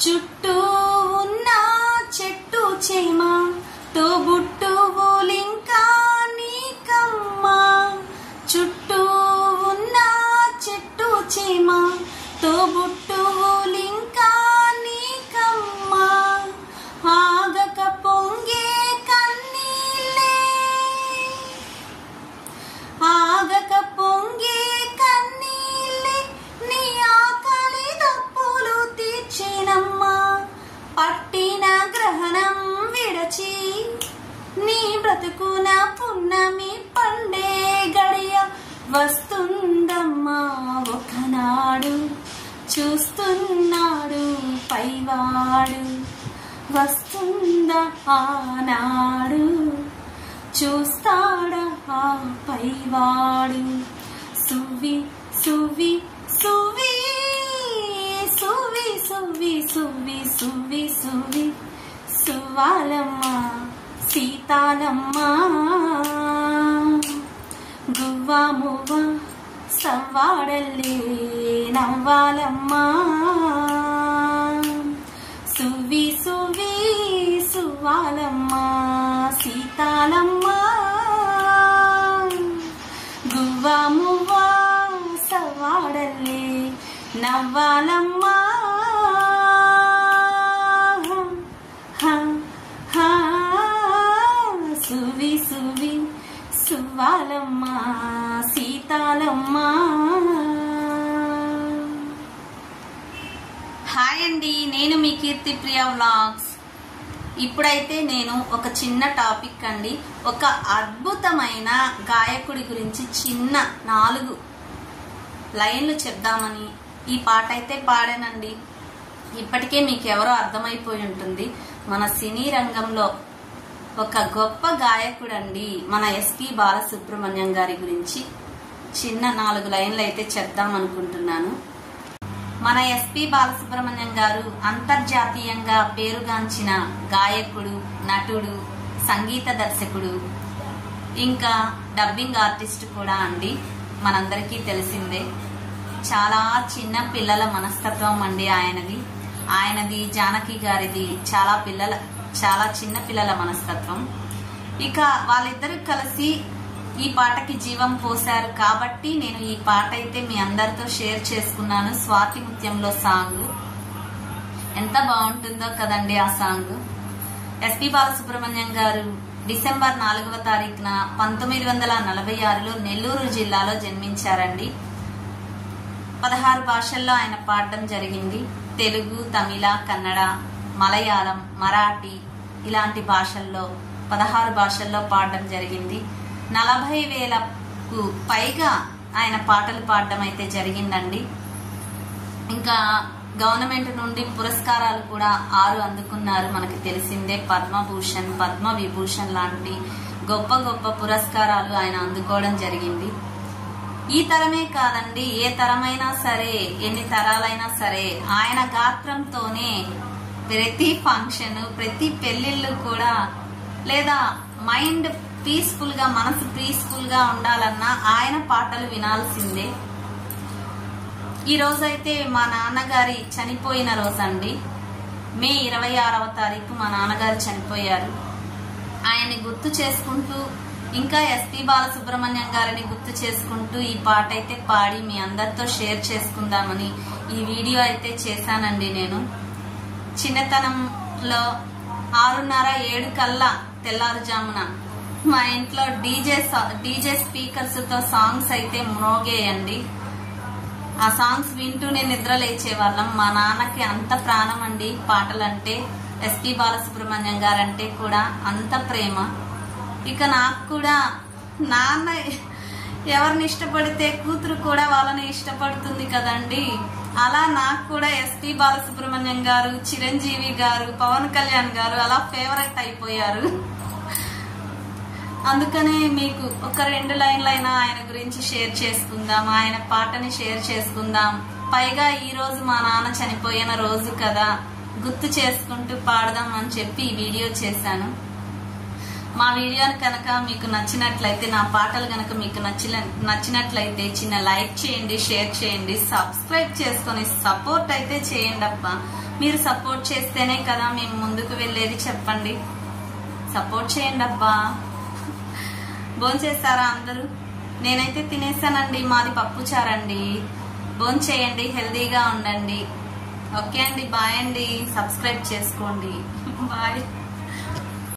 చుట్టూ ఉన్న చెట్టు చేమ తోబుట్టువులింకా నీకమ్మా. చుట్టూ ఉన్న చెట్టు చేమ తోబుట్టువులింకా నీకమ్మా. ఆగక పొంగే కన్నీళ్ళే ఆగక పొంగే కన్నీళ్ళే నీ ఆకలి దప్పులు తీర్చేనమ్మా. పట్టిన గ్రహణం విడచి నీ బ్రతుకున పున్నమి పండే గడియ వస్తుందమ్మా. ఒకనాడు చూస్తున్నాడు పైవాడు, వస్తుందా ఆనాడు చూస్తాడా ఆ పైవాడు. సువి సువి సువి సువి సువి సువి సువి సువి సువాలమ్మ సీతాలమ్మ. గువ్వా మువ్వ సవ్వాడల్లే నవ్వాలమ్మ. సువి సువి సువాలమ్మ సీతాలమ్మ. గువ్వా మువ్వ సవ్వాడల్లే నవ్వాలమ్మ. సువి సువి సువ్వాలమ్మ సీతాలమ్మ. హాయ్ అండి, నేను మీ కీర్తిప్రియ వ్లాగ్స్. ఇప్పుడైతే నేను ఒక చిన్న టాపిక్ అండి, ఒక అద్భుతమైన గాయకుడి గురించి చిన్న 4 లైన్లు చెప్దామని ఈ పాట అయితే పాడానండి. ఇప్పటికే మీకు ఎవరో అర్థమైపోయి ఉంటుంది, మన సినీ రంగంలో ఒక గొప్ప గాయకుడండి మన ఎస్పి బాలసుబ్రహ్మణ్యం గారి గురించి చిన్న 4 లైన్లు అయితే చెప్దాం అనుకుంటున్నాను. మన ఎస్పి బాలసుబ్రహ్మణ్యం గారు అంతర్జాతీయంగా పేరుగాంచిన గాయకుడు, నటుడు, సంగీత దర్శకుడు, ఇంకా డబ్బింగ్ ఆర్టిస్ట్ కూడా అండి. మనందరికీ తెలిసిందే. చాలా చిన్న పిల్లల మనస్తత్వం అండి ఆయనది జానకి గారిది చాలా చిన్న పిల్లల మనస్తత్వం. ఇక వాళ్ళిద్దరూ కలిసి ఈ పాటకి జీవం పోశారు కాబట్టి నేను ఈ పాట అయితే మీ అందరితో షేర్ చేసుకున్నాను. స్వాతి ముత్యంలో సాంగ్ ఎంత బాగుంటుందో కదండి ఆ సాంగ్. ఎస్పి బాలసుబ్రహ్మణ్యం గారు డిసెంబర్ 4వ తారీఖున 1946లో నెల్లూరు జిల్లాలో జన్మించారండి. 16 భాషల్లో ఆయన పాడడం జరిగింది. తెలుగు, తమిళ, కన్నడ, మలయాళం, మరాఠీ ఇలాంటి భాషల్లో 16 భాషల్లో పాడడం జరిగింది. 40,000కు పైగా ఆయన పాటలు పాడడం అయితే జరిగిందండి. ఇంకా గవర్నమెంట్ నుండి పురస్కారాలు కూడా 6 అందుకున్నారు. మనకి తెలిసిందే, పద్మభూషణ్, పద్మ విభూషణ్ లాంటి గొప్ప గొప్ప పురస్కారాలు ఆయన అందుకోవడం జరిగింది. ఈ తరమే కాదండి, ఏ తరమైనా సరే, ఎన్ని తరాలైనా సరే ఆయన గాత్రంతోనే ప్రతి ఫంక్షన్, ప్రతి పెళ్లిళ్ళు కూడా, లేదా మైండ్ పీస్ఫుల్ గా, మనసు పీస్ఫుల్ గా ఉండాలన్నా ఆయన పాటలు వినాల్సిందే. ఈ రోజైతే మా నాన్నగారి చనిపోయిన రోజండి. మే 26వ తారీఖు మా నాన్నగారు చనిపోయారు. ఆయన్ని గుర్తు చేసుకుంటూ, ఇంకా ఎస్పి బాలసుబ్రహ్మణ్యం గారిని గుర్తు చేసుకుంటూ ఈ పాట అయితే పాడి మీ అందరితో షేర్ చేసుకుందామని ఈ వీడియో అయితే చేశానండి. నేను చిన్నతనంలో 6:30-7 కల్లా తెల్లారుజామున మా ఇంట్లో డీజే స్పీకర్స్ తో సాంగ్స్ అయితే మ్రోగేయండి. ఆ సాంగ్స్ వింటూనే నిద్ర లేచేవాళ్ళం. మా నాన్నకి అంత ప్రాణం అండి పాటలంటే. ఎస్పి బాలసుబ్రహ్మణ్యం గారంటే కూడా అంత ప్రేమ. ఇక నాకు కూడా నాన్న ఎవరిని ఇష్టపడితే కూతురు కూడా వాళ్ళని ఇష్టపడుతుంది కదండి. అలా నాకు కూడా ఎస్పి బాలసుబ్రహ్మణ్యం గారు, చిరంజీవి గారు, పవన్ కళ్యాణ్ గారు అలా ఫేవరెట్ అయిపోయారు. అందుకనే మీకు ఒక 2 లైన్లైనా ఆయన గురించి షేర్ చేసుకుందాం, ఆయన పాటని షేర్ చేసుకుందాం. పైగా ఈ రోజు మా నాన్న చనిపోయిన రోజు కదా, గుర్తు చేసుకుంటూ పాడదాం అని చెప్పి ఈ వీడియో చేశాను. మా వీడియోని కనుక మీకు నచ్చినట్లయితే, నా పాటలు కనుక మీకు నచ్చినట్లయితే చిన్న లైక్ చేయండి, షేర్ చేయండి, సబ్స్క్రైబ్ చేసుకొని సపోర్ట్ అయితే చేయండి అబ్బా. మీరు సపోర్ట్ చేస్తేనే కదా మేము ముందుకు వెళ్ళేది. చెప్పండి, సపోర్ట్ చేయండి అబ్బా. భోంచేస్తారా అందరూ? నేనైతే తినేసానండి. మాది పప్పుచారండి. భోంచేయండి, హెల్దీగా ఉండండి. ఓకే అండి, బాయ్ అండి. సబ్స్క్రైబ్ చేసుకోండి. బాయ్.